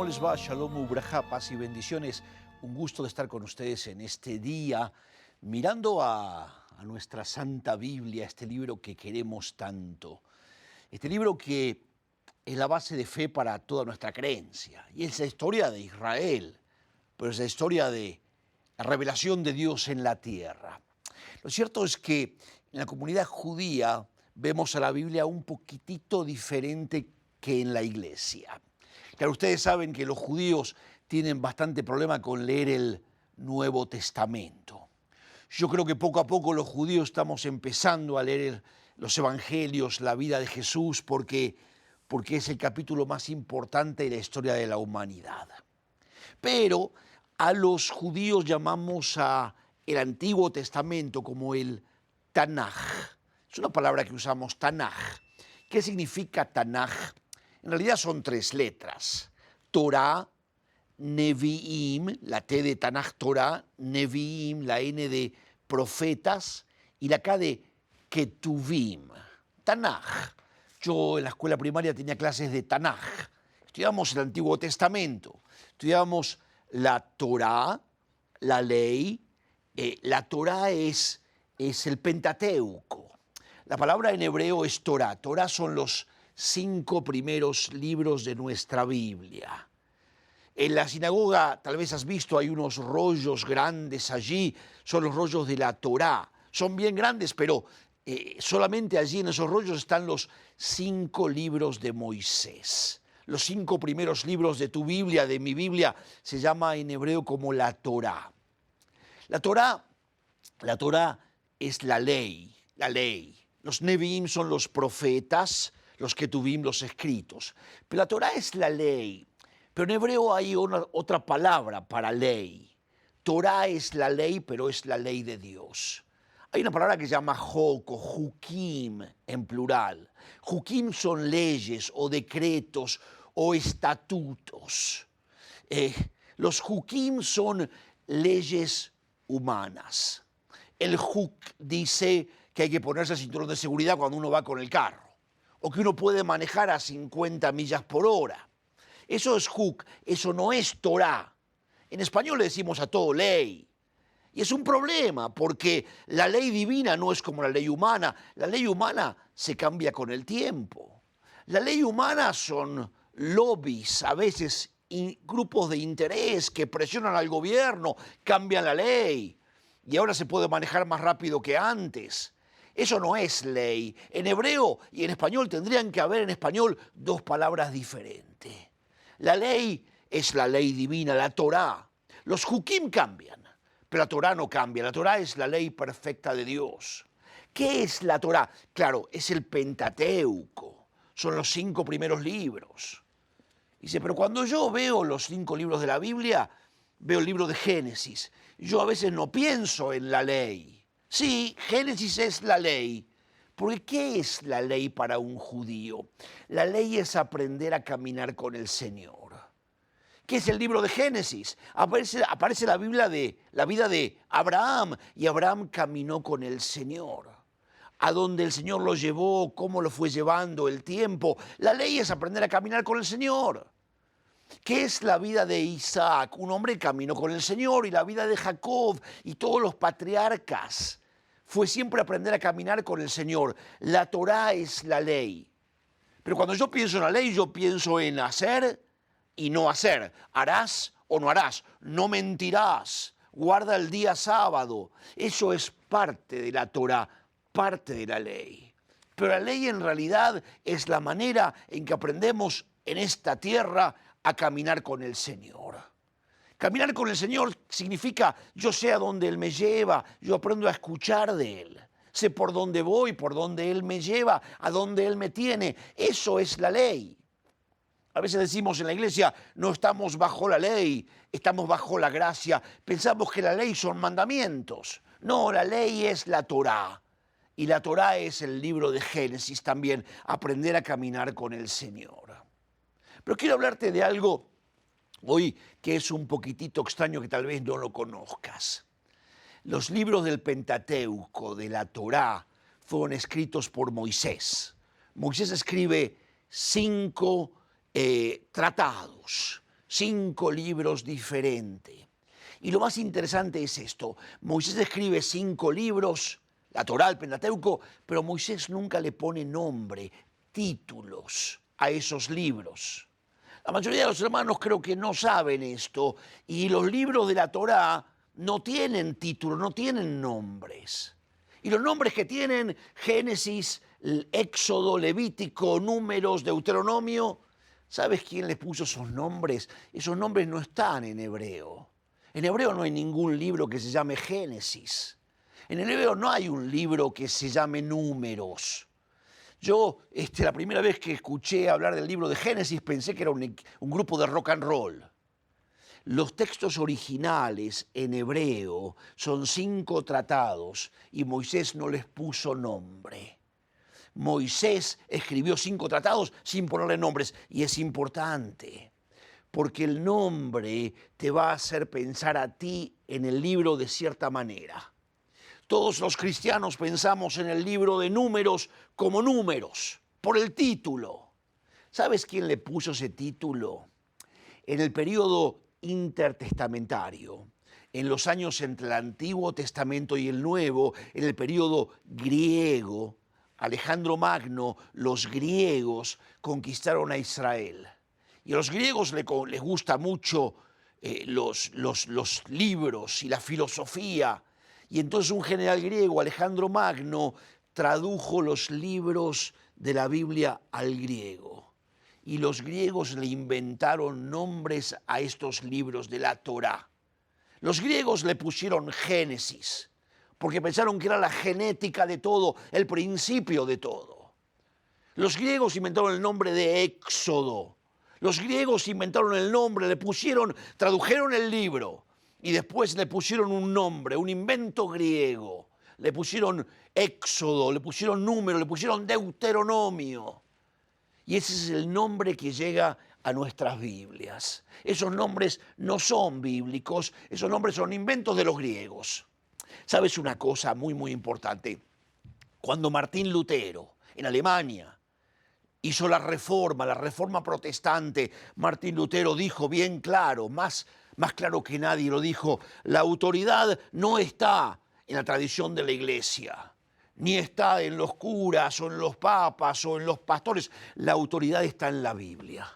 ¿Cómo les va? Shalom Ubraja, paz y bendiciones. Un gusto de estar con ustedes en este día, mirando a nuestra Santa Biblia, este libro que queremos tanto. Este libro que es la base de fe para toda nuestra creencia. Y es la historia de Israel, pero es la historia de la revelación de Dios en la tierra. Lo cierto es que en la comunidad judía vemos a la Biblia un poquitito diferente que en la iglesia. Claro, ustedes saben que los judíos tienen bastante problema con leer el Nuevo Testamento. Yo creo que poco a poco los judíos estamos empezando a leer los evangelios, la vida de Jesús, porque es el capítulo más importante de la historia de la humanidad. Pero a los judíos llamamos a el Antiguo Testamento como el Tanaj. Es una palabra que usamos, Tanaj. ¿Qué significa Tanaj? En realidad son tres letras. Torah, Nevi'im, la T de Tanaj, Torah, Nevi'im, la N de profetas y la K de Ketuvim. Tanaj. Yo en la escuela primaria tenía clases de Tanaj. Estudiábamos el Antiguo Testamento. Estudiábamos la Torah, la ley. La Torah es el Pentateuco. La palabra en hebreo es Torah. Torah son los 5 primeros libros de nuestra Biblia. En la sinagoga, tal vez has visto, hay unos rollos grandes allí, son los rollos de la Torá. Son bien grandes, pero solamente allí en esos rollos están los 5 libros de Moisés. Los 5 primeros libros de tu Biblia, de mi Biblia, se llama en hebreo como la Torá. La Torá es la ley, la ley. Los Nevi'im son los profetas, los Ketuvim, los escritos. Pero la Torá es la ley. Pero en hebreo hay otra palabra para ley. Torá es la ley, pero es la ley de Dios. Hay una palabra que se llama Jok o Jukim en plural. Jukim son leyes o decretos o estatutos. Los Jukim son leyes humanas. El Juk dice que hay que ponerse el cinturón de seguridad cuando uno va con el carro, o que uno puede manejar a 50 millas por hora. Eso es Juk, eso no es Torá. En español le decimos a todo ley. Y es un problema, porque la ley divina no es como la ley humana. La ley humana se cambia con el tiempo. La ley humana son lobbies, a veces grupos de interés que presionan al gobierno, cambian la ley. Y ahora se puede manejar más rápido que antes. Eso no es ley. En hebreo y en español tendrían que haber en español 2 palabras diferentes. La ley es la ley divina, la Torá. Los Jukim cambian, pero la Torá no cambia. La Torá es la ley perfecta de Dios. ¿Qué es la Torá? Claro, es el Pentateuco. Son los 5 primeros libros. Dice, pero cuando yo veo los 5 libros de la Biblia, veo el libro de Génesis. Yo a veces no pienso en la ley. Sí, Génesis es la ley. Porque ¿qué es la ley para un judío? La ley es aprender a caminar con el Señor. ¿Qué es el libro de Génesis? Aparece la vida de Abraham, y Abraham caminó con el Señor. A dónde el Señor lo llevó, cómo lo fue llevando, el tiempo. La ley es aprender a caminar con el Señor. ¿Qué es la vida de Isaac? Un hombre caminó con el Señor, y la vida de Jacob y todos los patriarcas fue siempre aprender a caminar con el Señor. La Torá es la ley. Pero cuando yo pienso en la ley, yo pienso en hacer y no hacer. Harás o no harás. No mentirás. Guarda el día sábado. Eso es parte de la Torá, parte de la ley. Pero la ley en realidad es la manera en que aprendemos en esta tierra a caminar con el Señor. Caminar con el Señor significa yo sé a dónde Él me lleva, yo aprendo a escuchar de Él. Sé por dónde voy, por dónde Él me lleva, a dónde Él me tiene. Eso es la ley. A veces decimos en la iglesia, no estamos bajo la ley, estamos bajo la gracia. Pensamos que la ley son mandamientos. No, la ley es la Torá. Y la Torá es el libro de Génesis también, aprender a caminar con el Señor. Pero quiero hablarte de algo hoy que es un poquitito extraño, que tal vez no lo conozcas. Los libros del Pentateuco, de la Torá, fueron escritos por Moisés. Moisés escribe 5 tratados, 5 libros diferentes. Y lo más interesante es esto. Moisés escribe 5 libros, la Torá, el Pentateuco, pero Moisés nunca le pone nombre, títulos a esos libros. La mayoría de los hermanos creo que no saben esto, y los libros de la Torá no tienen títulos, no tienen nombres. Y los nombres que tienen, Génesis, Éxodo, Levítico, Números, Deuteronomio, ¿sabes quién les puso esos nombres? Esos nombres no están en hebreo. En hebreo no hay ningún libro que se llame Génesis. En hebreo no hay un libro que se llame Números. Yo, la primera vez que escuché hablar del libro de Génesis, pensé que era un grupo de rock and roll. Los textos originales en hebreo son 5 tratados y Moisés no les puso nombre. Moisés escribió 5 tratados sin ponerle nombres, y es importante, porque el nombre te va a hacer pensar a ti en el libro de cierta manera. Todos los cristianos pensamos en el libro de Números como números, por el título. ¿Sabes quién le puso ese título? En el periodo intertestamentario, en los años entre el Antiguo Testamento y el Nuevo, en el periodo griego, Alejandro Magno, los griegos conquistaron a Israel. Y a los griegos les gusta mucho los libros y la filosofía. Y entonces un general griego, Alejandro Magno, tradujo los libros de la Biblia al griego. Y los griegos le inventaron nombres a estos libros de la Torá. Los griegos le pusieron Génesis, porque pensaron que era la genética de todo, el principio de todo. Los griegos inventaron el nombre de Éxodo. Los griegos inventaron el nombre, tradujeron el libro y después le pusieron un nombre, un invento griego. Le pusieron Éxodo, le pusieron Número, le pusieron Deuteronomio. Y ese es el nombre que llega a nuestras Biblias. Esos nombres no son bíblicos, esos nombres son inventos de los griegos. ¿Sabes una cosa muy, muy importante? Cuando Martín Lutero, en Alemania, hizo la reforma protestante, Martín Lutero dijo bien claro, más claro que nadie lo dijo, la autoridad no está en la tradición de la Iglesia, ni está en los curas o en los papas o en los pastores, la autoridad está en la Biblia.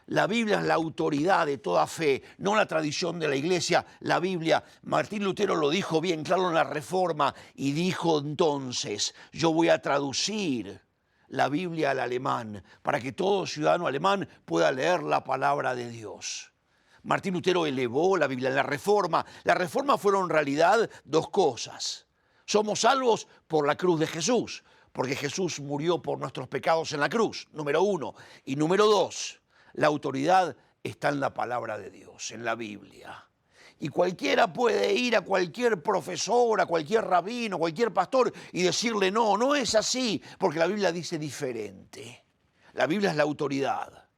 La Biblia es la autoridad de toda fe, no la tradición de la Iglesia. La Biblia, Martín Lutero lo dijo bien claro en la Reforma y dijo entonces, yo voy a traducir la Biblia al alemán para que todo ciudadano alemán pueda leer la palabra de Dios. Martín Lutero elevó la Biblia en la Reforma. La Reforma fueron en realidad 2 cosas. Somos salvos por la cruz de Jesús, porque Jesús murió por nuestros pecados en la cruz, número 1. Y número 2, la autoridad está en la palabra de Dios, en la Biblia. Y cualquiera puede ir a cualquier profesor, a cualquier rabino, a cualquier pastor y decirle no, no es así, porque la Biblia dice diferente. La Biblia es la autoridad.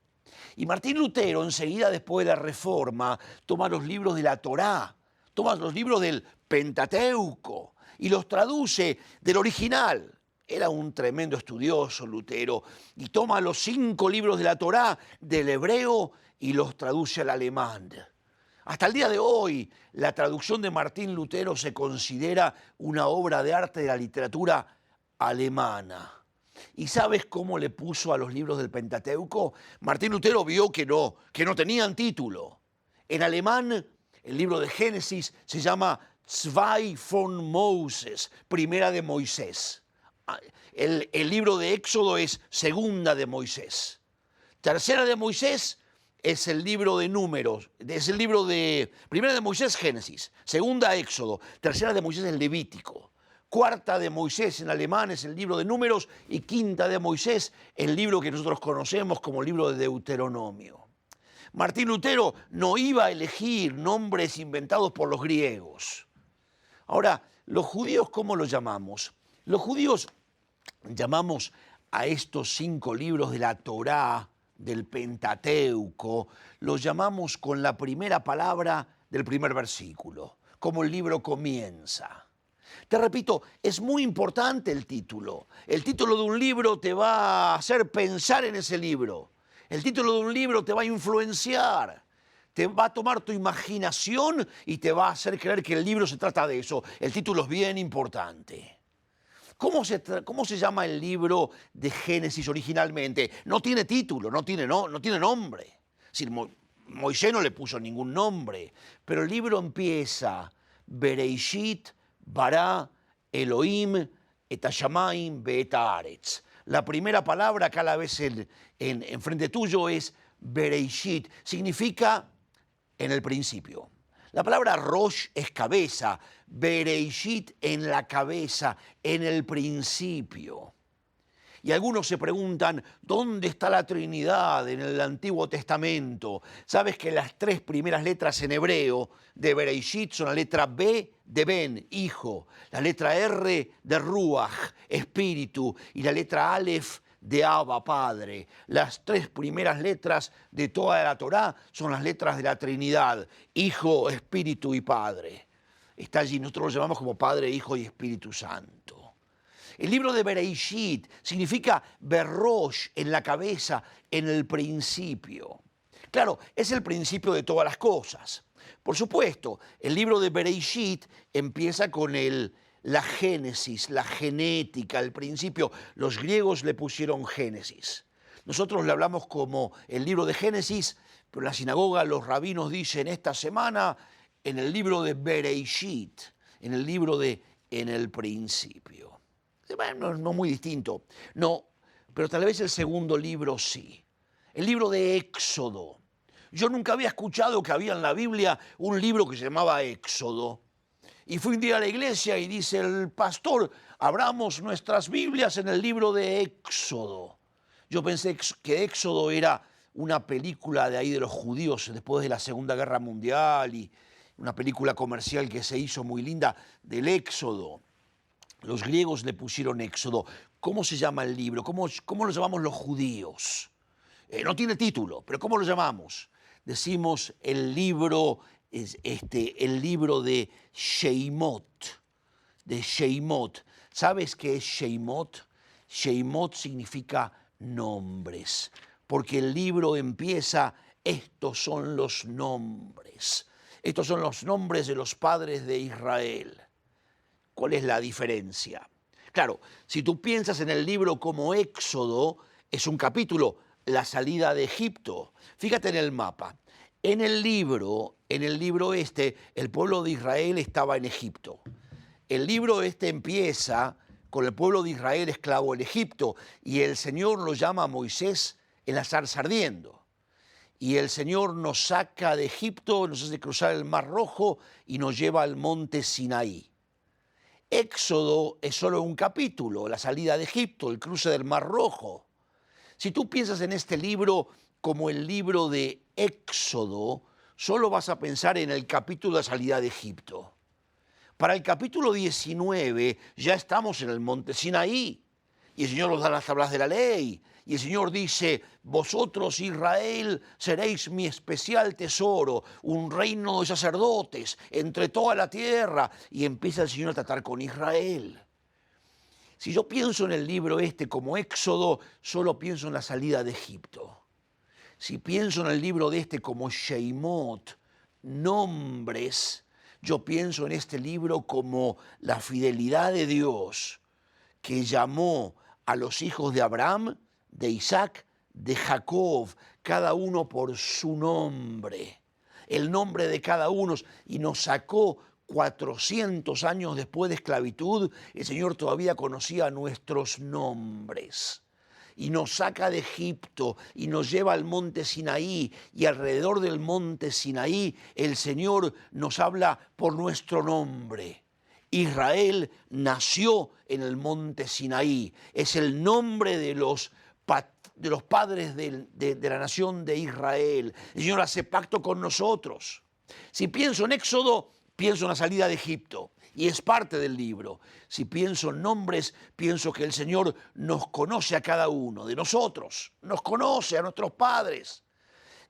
Y Martín Lutero, enseguida después de la Reforma, toma los libros de la Torá, toma los libros del Pentateuco y los traduce del original. Era un tremendo estudioso Lutero y toma los 5 libros de la Torá del hebreo y los traduce al alemán. Hasta el día de hoy, la traducción de Martín Lutero se considera una obra de arte de la literatura alemana. ¿Y sabes cómo le puso a los libros del Pentateuco? Martín Lutero vio que no tenían título. En alemán, el libro de Génesis se llama Zwei von Moses, Primera de Moisés. El libro de Éxodo es Segunda de Moisés. Tercera de Moisés es el libro de Números, es el libro de Primera de Moisés, Génesis. Segunda, Éxodo. Tercera de Moisés es Levítico. Cuarta de Moisés en alemán es el libro de Números y quinta de Moisés, el libro que nosotros conocemos como el libro de Deuteronomio. Martín Lutero no iba a elegir nombres inventados por los griegos. Ahora, los judíos, ¿cómo los llamamos? Los judíos llamamos a estos 5 libros de la Torá, del Pentateuco, los llamamos con la primera palabra del primer versículo, como el libro comienza. Te repito, es muy importante el título. El título de un libro te va a hacer pensar en ese libro. El título de un libro te va a influenciar, te va a tomar tu imaginación y te va a hacer creer que el libro se trata de eso. El título es bien importante. ¿Cómo se llama el libro de Génesis originalmente? No tiene título, no tiene nombre. Es decir, Moisés no le puso ningún nombre, pero el libro empieza Bereishit, Bará, Elohim, et hashamayim ve'et haaretz. La primera palabra acá a la vez en frente tuyo es Bereishit, significa en el principio. La palabra Rosh es cabeza, Bereishit en la cabeza, en el principio. Y algunos se preguntan, ¿dónde está la Trinidad en el Antiguo Testamento? Sabes que las 3 primeras letras en hebreo de Bereishit son la letra B de Ben, hijo, la letra R de Ruach, espíritu, y la letra Aleph de Abba, Padre. Las 3 primeras letras de toda la Torá son las letras de la Trinidad, Hijo, Espíritu y Padre. Está allí, nosotros lo llamamos como Padre, Hijo y Espíritu Santo. El libro de Bereishit significa Berosh, en la cabeza, en el principio. Claro, es el principio de todas las cosas. Por supuesto, el libro de Bereishit empieza con la génesis, la genética, el principio. Los griegos le pusieron Génesis. Nosotros le hablamos como el libro de Génesis, pero en la sinagoga los rabinos dicen esta semana en el libro de Bereishit, en el libro de en el principio. Bueno, no muy distinto, no, pero tal vez el segundo libro sí. El libro de Éxodo. Yo nunca había escuchado que había en la Biblia un libro que se llamaba Éxodo. Y fui un día a la iglesia y dice el pastor, abramos nuestras Biblias en el libro de Éxodo. Yo pensé que Éxodo era una película de ahí de los judíos después de la Segunda Guerra Mundial y una película comercial que se hizo muy linda del Éxodo. Los griegos le pusieron Éxodo. ¿Cómo se llama el libro? ¿Cómo lo llamamos los judíos? No tiene título, pero ¿cómo lo llamamos? Decimos el libro de Sheimot. De Sheimot. ¿Sabes qué es Sheimot? Sheimot significa nombres, porque el libro empieza, estos son los nombres. Estos son los nombres de los padres de Israel. ¿Cuál es la diferencia? Claro, si tú piensas en el libro como Éxodo, es un capítulo, la salida de Egipto. Fíjate en el mapa. En el libro el pueblo de Israel estaba en Egipto. El libro empieza con el pueblo de Israel esclavo en Egipto y el Señor lo llama a Moisés en la zarza ardiendo. Y el Señor nos saca de Egipto, nos hace cruzar el Mar Rojo y nos lleva al monte Sinaí. Éxodo es solo un capítulo, la salida de Egipto, el cruce del Mar Rojo. Si tú piensas en este libro como el libro de Éxodo, solo vas a pensar en el capítulo de la salida de Egipto. Para el capítulo 19 ya estamos en el monte Sinaí y el Señor nos da las tablas de la ley. Y el Señor dice, vosotros Israel seréis mi especial tesoro, un reino de sacerdotes entre toda la tierra. Y empieza el Señor a tratar con Israel. Si yo pienso en el libro como Éxodo, solo pienso en la salida de Egipto. Si pienso en el libro como Sheimot, nombres, yo pienso en este libro como la fidelidad de Dios que llamó a los hijos de Abraham, de Isaac, de Jacob, cada uno por su nombre, el nombre de cada uno, y nos sacó 400 años después de esclavitud. El Señor todavía conocía nuestros nombres. Y nos saca de Egipto y nos lleva al monte Sinaí, y alrededor del monte Sinaí el Señor nos habla por nuestro nombre. Israel nació en el monte Sinaí, es el nombre de los padres de la nación de Israel. El Señor hace pacto con nosotros. Si pienso en Éxodo, pienso en la salida de Egipto. Y es parte del libro. Si pienso en nombres, pienso que el Señor nos conoce a cada uno de nosotros, nos conoce a nuestros padres.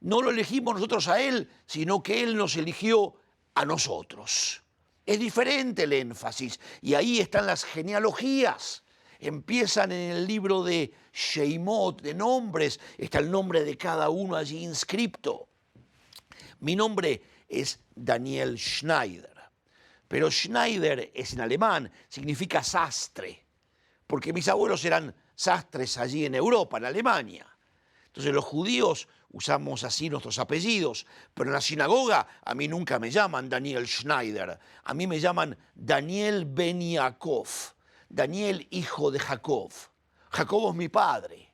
No lo elegimos nosotros a Él, sino que Él nos eligió a nosotros. Es diferente el énfasis, y ahí están las genealogías. empiezan en el libro de Shemot, de nombres, está el nombre de cada uno allí inscripto. Mi nombre es Daniel Schneider, pero Schneider es en alemán, significa sastre, porque mis abuelos eran sastres allí en Europa, en Alemania. Entonces los judíos usamos así nuestros apellidos, pero en la sinagoga a mí nunca me llaman Daniel Schneider, a mí me llaman Daniel ben Yaakov, Daniel hijo de Jacob. Jacob es mi padre,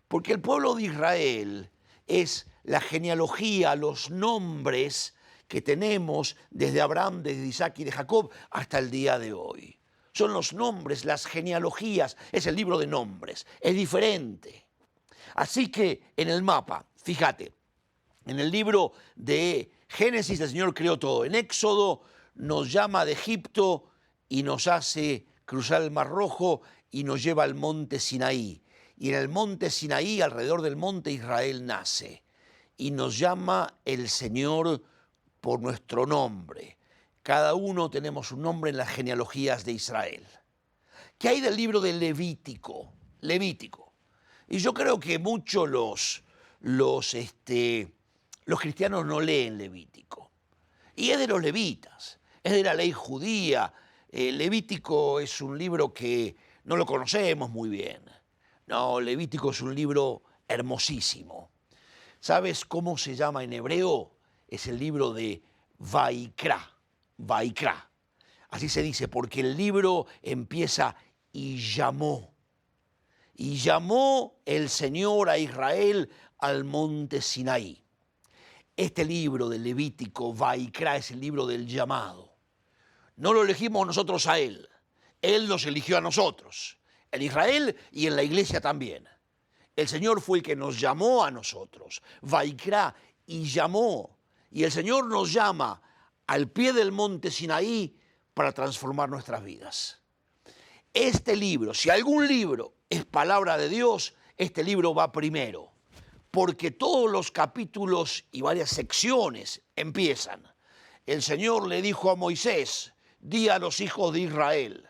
porque el pueblo de Israel es la genealogía, los nombres que tenemos desde Abraham, desde Isaac y de Jacob hasta el día de hoy. Son los nombres, las genealogías, es el libro de nombres, es diferente. Así que en el mapa, fíjate, en el libro de Génesis el Señor creó todo. En Éxodo nos llama de Egipto y nos hace cruzar el Mar Rojo y nos lleva al monte Sinaí. Y en el monte Sinaí, alrededor del monte Israel nace. Y nos llama el Señor por nuestro nombre. Cada uno tenemos un nombre en las genealogías de Israel. ¿Qué hay del libro de Levítico? Levítico. Y yo creo que muchos los cristianos no leen Levítico. Y es de los levitas, es de la ley judía. Levítico es un libro que no lo conocemos muy bien. No, Levítico es un libro hermosísimo. ¿Sabes cómo se llama en hebreo? Es el libro de Vaikra. Vaikra. Así se dice, porque el libro empieza y llamó. Y llamó el Señor a Israel al monte Sinaí. Este libro del Levítico, Vaikra, es el libro del llamado. No lo elegimos nosotros a Él. Él nos eligió a nosotros, en Israel y en la iglesia también. El Señor fue el que nos llamó a nosotros. Vaikra, y llamó. Y el Señor nos llama al pie del monte Sinaí para transformar nuestras vidas. Este libro, si algún libro es palabra de Dios, este libro va primero, porque todos los capítulos y varias secciones empiezan. El Señor le dijo a Moisés, di a los hijos de Israel.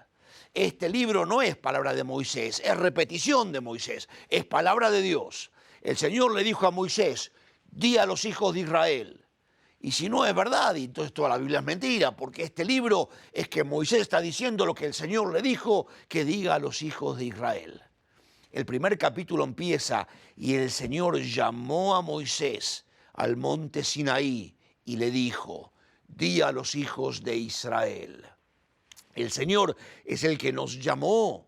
Este libro no es palabra de Moisés, es repetición de Moisés, es palabra de Dios. El Señor le dijo a Moisés, di a los hijos de Israel. Y si no es verdad, y entonces toda la Biblia es mentira, porque este libro es que Moisés está diciendo lo que el Señor le dijo que diga a los hijos de Israel. El primer capítulo empieza y el Señor llamó a Moisés al monte Sinaí y le dijo, di a los hijos de Israel. El Señor es el que nos llamó.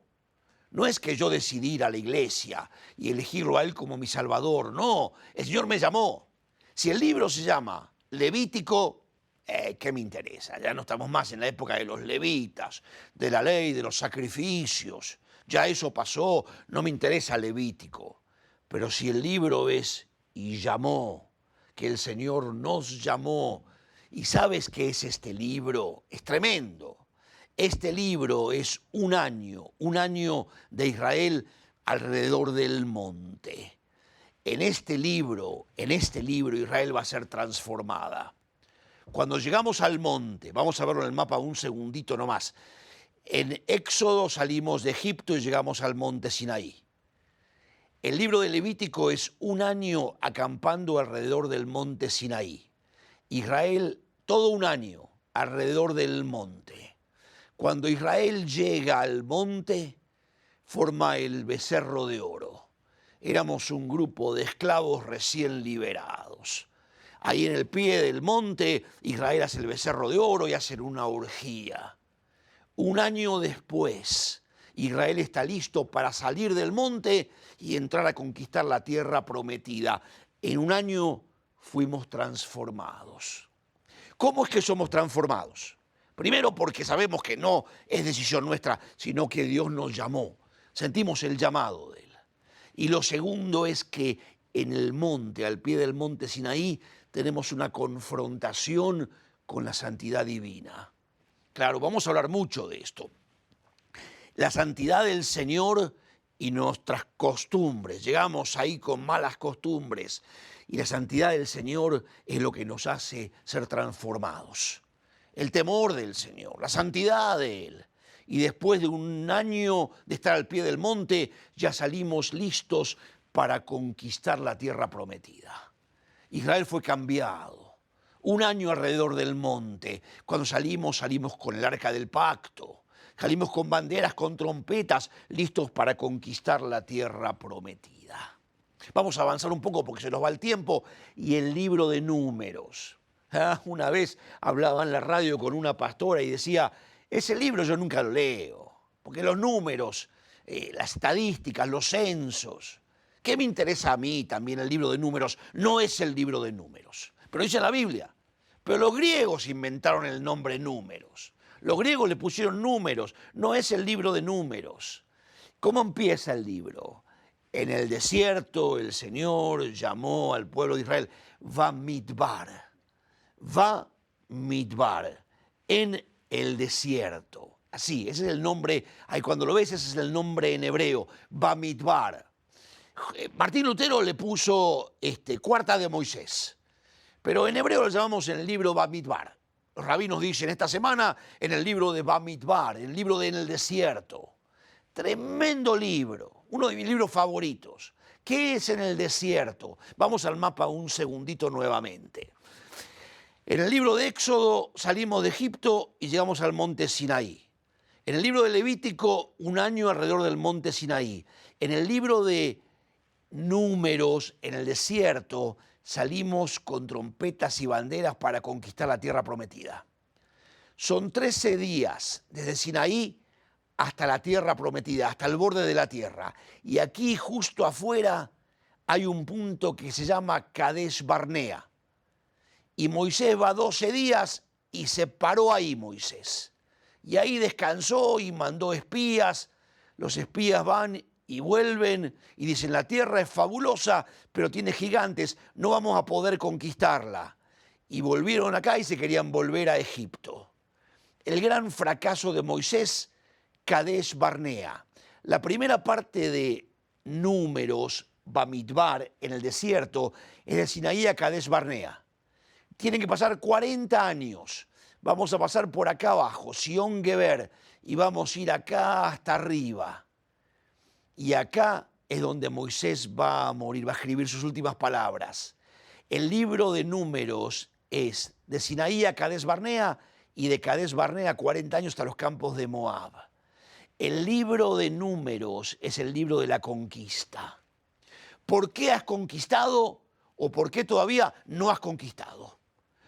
No es que yo decidí ir a la iglesia y elegirlo a Él como mi Salvador, no, el Señor me llamó. Si el libro se llama Levítico, ¿qué me interesa? Ya no estamos más en la época de los levitas, de la ley, de los sacrificios. Ya eso pasó, no me interesa Levítico. Pero si el libro es y llamó, que el Señor nos llamó, y sabes qué es este libro, es tremendo. Este libro es un año de Israel alrededor del monte. En este libro Israel va a ser transformada. Cuando llegamos al monte, vamos a verlo en el mapa un segundito nomás. En Éxodo salimos de Egipto y llegamos al monte Sinaí. El libro de Levítico es un año acampando alrededor del monte Sinaí. Israel todo un año alrededor del monte. Cuando Israel llega al monte, forma el becerro de oro. Éramos un grupo de esclavos recién liberados. Ahí en el pie del monte, Israel hace el becerro de oro y hacen una orgía. Un año después, Israel está listo para salir del monte y entrar a conquistar la tierra prometida. En un año fuimos transformados. ¿Cómo es que somos transformados? Primero porque sabemos que no es decisión nuestra, sino que Dios nos llamó. Sentimos el llamado de Él. Y lo segundo es que en el monte, al pie del monte Sinaí, tenemos una confrontación con la santidad divina. Claro, vamos a hablar mucho de esto. La santidad del Señor y nuestras costumbres. Llegamos ahí con malas costumbres y la santidad del Señor es lo que nos hace ser transformados. El temor del Señor, la santidad de Él. y después de un año de estar al pie del monte, ya salimos listos para conquistar la tierra prometida. Israel fue cambiado. Un año alrededor del monte. Cuando salimos con el arca del pacto. Salimos con banderas, con trompetas, listos para conquistar la tierra prometida. Vamos a avanzar un poco porque se nos va el tiempo. Y el libro de Números. Una vez hablaba en la radio con una pastora y decía, ese libro yo nunca lo leo, porque los números, las estadísticas, los censos, ¿qué me interesa a mí también el libro de Números? No es el libro de Números, pero dice la Biblia. Pero los griegos inventaron el nombre Números. Los griegos le pusieron números, no es el libro de Números. ¿Cómo empieza el libro? En el desierto el Señor llamó al pueblo de Israel Bamidbar. Bamidbar, en el desierto. Así, ese es el nombre, ahí cuando lo ves, ese es el nombre en hebreo, Bamidbar. Martín Lutero le puso Cuarta de Moisés, pero en hebreo lo llamamos en el libro Bamidbar. Los rabinos dicen esta semana en el libro de Bamidbar, en el libro de En el desierto. Tremendo libro, uno de mis libros favoritos. ¿Qué es En el desierto? Vamos al mapa un segundito nuevamente. En el libro de Éxodo salimos de Egipto y llegamos al monte Sinaí. En el libro de Levítico, un año alrededor del monte Sinaí. En el libro de Números, en el desierto, salimos con trompetas y banderas para conquistar la tierra prometida. Son 13 días desde Sinaí hasta la tierra prometida, hasta el borde de la tierra. Y aquí, justo afuera, hay un punto que se llama Kadesh Barnea. Y Moisés va 12 días y se paró ahí Moisés. Y ahí descansó y mandó espías. Los espías van y vuelven y dicen, la tierra es fabulosa, pero tiene gigantes, no vamos a poder conquistarla. Y volvieron acá y se querían volver a Egipto. El gran fracaso de Moisés, Kadesh Barnea. La primera parte de Números, Bamidbar, en el desierto, es de Sinaí a Kadesh Barnea. Tienen que pasar 40 años. Vamos a pasar por acá abajo, Sion Geber, y vamos a ir acá hasta arriba. Y acá es donde Moisés va a morir, va a escribir sus últimas palabras. El libro de Números es de Sinaí a Kadesh Barnea y de Kadesh Barnea 40 años hasta los campos de Moab. El libro de Números es el libro de la conquista. ¿Por qué has conquistado o por qué todavía no has conquistado?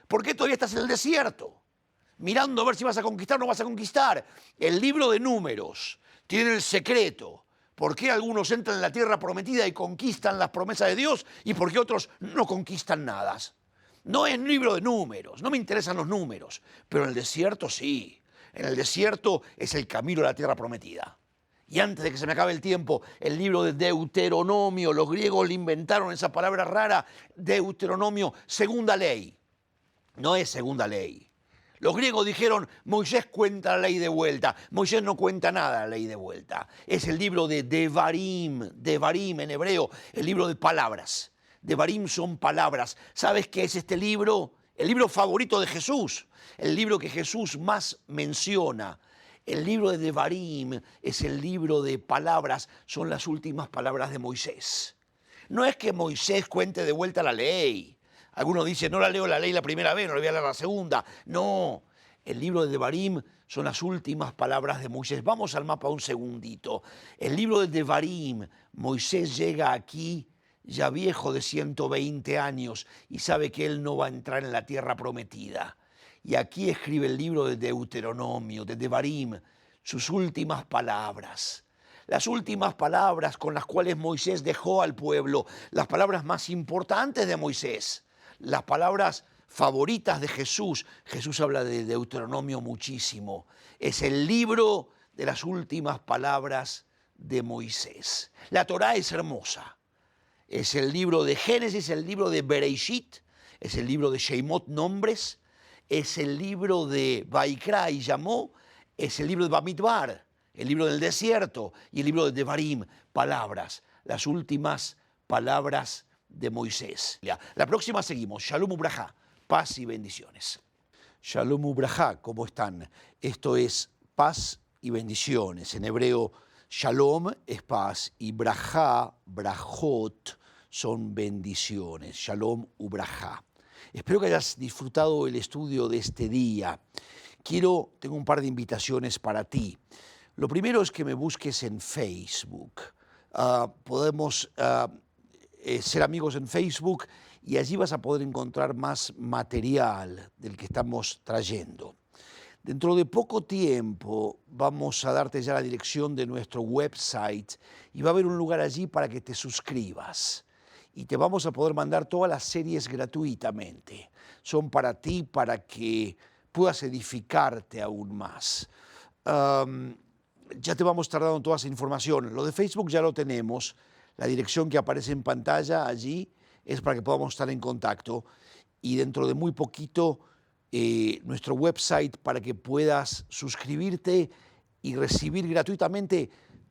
¿Por qué todavía estás en el desierto? Mirando a ver si vas a conquistar o no vas a conquistar. El libro de Números tiene el secreto. ¿Por qué algunos entran en la tierra prometida y conquistan las promesas de Dios y por qué otros no conquistan nada? No es un libro de números, no me interesan los números, pero en el desierto sí. En el desierto es el camino a la tierra prometida. Y antes de que se me acabe el tiempo, el libro de Deuteronomio, los griegos le inventaron esa palabra rara, Deuteronomio, segunda ley. No es segunda ley. Los griegos dijeron, Moisés cuenta la ley de vuelta. Moisés no cuenta nada la ley de vuelta. Es el libro de Devarim, Devarim en hebreo, el libro de palabras. Devarim son palabras. ¿Sabes qué es este libro? El libro favorito de Jesús, el libro que Jesús más menciona. El libro de Devarim es el libro de palabras, son las últimas palabras de Moisés. No es que Moisés cuente de vuelta la ley. Algunos dicen, no la leo la ley la primera vez, no la voy a leer la segunda. No, el libro de Devarim son las últimas palabras de Moisés. Vamos al mapa un segundito. El libro de Devarim, Moisés llega aquí ya viejo de 120 años y sabe que él no va a entrar en la tierra prometida. Y aquí escribe el libro de Deuteronomio, de Devarim, sus últimas palabras. Las últimas palabras con las cuales Moisés dejó al pueblo, las palabras más importantes de Moisés. Las palabras favoritas de Jesús. Jesús habla de Deuteronomio muchísimo. Es el libro de las últimas palabras de Moisés. La Torá es hermosa. Es el libro de Génesis, el libro de Bereishit, es el libro de Sheimot, nombres, es el libro de Vaikra y Llamó, es el libro de Bamidbar, el libro del desierto y el libro de Devarim, palabras, las últimas palabras de Moisés. La próxima seguimos. Shalom Ubrajá, paz y bendiciones. Shalom Ubrajá, ¿cómo están? Esto es paz y bendiciones. En hebreo, shalom es paz y brajá, brajot, son bendiciones. Shalom u brajá. Espero que hayas disfrutado el estudio de este día. Tengo un par de invitaciones para ti. Lo primero es que me busques en Facebook. Podemos ser amigos en Facebook y allí vas a poder encontrar más material del que estamos trayendo. Dentro de poco tiempo vamos a darte ya la dirección de nuestro website y va a haber un lugar allí para que te suscribas. Y te vamos a poder mandar todas las series gratuitamente. Son para ti, para que puedas edificarte aún más. Ya te vamos a estar dando toda esa información. Lo de Facebook ya lo tenemos. La dirección que aparece en pantalla allí es para que podamos estar en contacto. Y dentro de muy poquito, nuestro website para que puedas suscribirte y recibir gratuitamente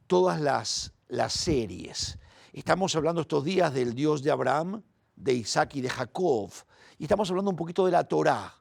todas las series. Estamos hablando estos días del Dios de Abraham, de Isaac y de Jacob. Y estamos hablando un poquito de la Torá.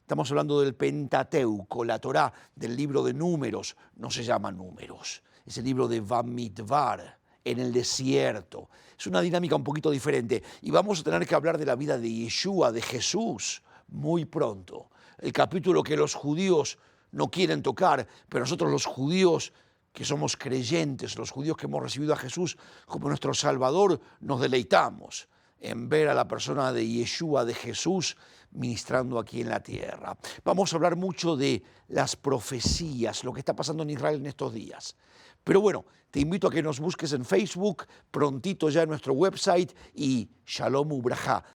Estamos hablando del Pentateuco, la Torá, del libro de Números. No se llama Números, es el libro de Bamidbar, en el desierto. Es una dinámica un poquito diferente. Y vamos a tener que hablar de la vida de Yeshua, de Jesús, muy pronto. El capítulo que los judíos no quieren tocar, pero nosotros los judíos que somos creyentes, los judíos que hemos recibido a Jesús como nuestro Salvador, nos deleitamos en ver a la persona de Yeshua, de Jesús, ministrando aquí en la tierra. Vamos a hablar mucho de las profecías, lo que está pasando en Israel en estos días. Pero bueno, te invito a que nos busques en Facebook, prontito ya en nuestro website, y Shalom Ubrajá.